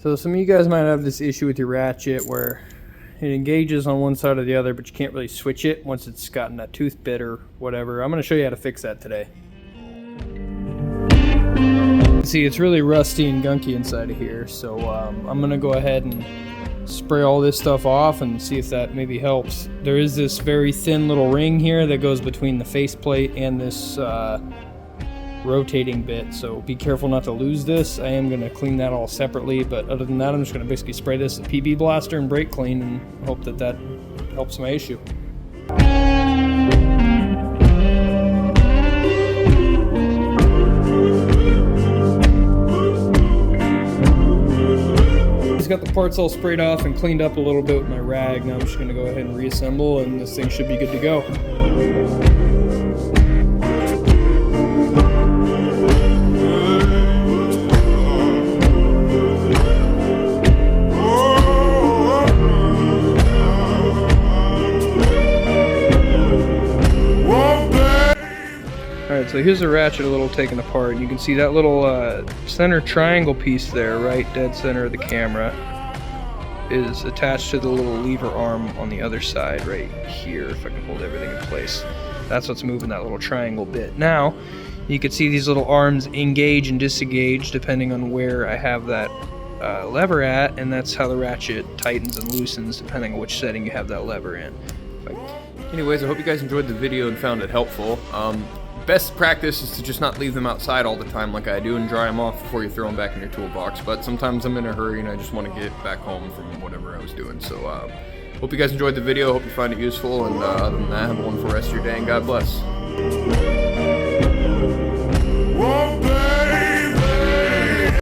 So some of you guys might have this issue with your ratchet where it engages on one side or the other, but you can't really switch it once it's gotten a tooth bit or whatever. I'm going to show you how to fix that today. See, it's really rusty and gunky inside of here, so I'm going to go ahead and spray all this stuff off and see if that maybe helps. There is this very thin little ring here that goes between the faceplate and this rotating bit, so be careful not to lose this. I am going to clean that all separately, but other than that I'm just going to basically spray this with PB Blaster and brake clean and hope that that helps my issue. He's got the parts all sprayed off and cleaned up a little bit with my rag. Now I'm just going to go ahead and reassemble and this thing should be good to go. Alright, so here's the ratchet a little taken apart, and you can see that little center triangle piece there, right dead center of the camera, is attached to the little lever arm on the other side right here, if I can hold everything in place. That's what's moving that little triangle bit. Now, you can see these little arms engage and disengage depending on where I have that lever at, and that's how the ratchet tightens and loosens depending on which setting you have that lever in. Anyways, I hope you guys enjoyed the video and found it helpful. Best practice is to just not leave them outside all the time like I do and dry them off before you throw them back in your toolbox, but sometimes I'm in a hurry and I just want to get back home from whatever I was doing. So hope you guys enjoyed the video, hope you find it useful, and other than that, have a wonderful rest of your day and God bless.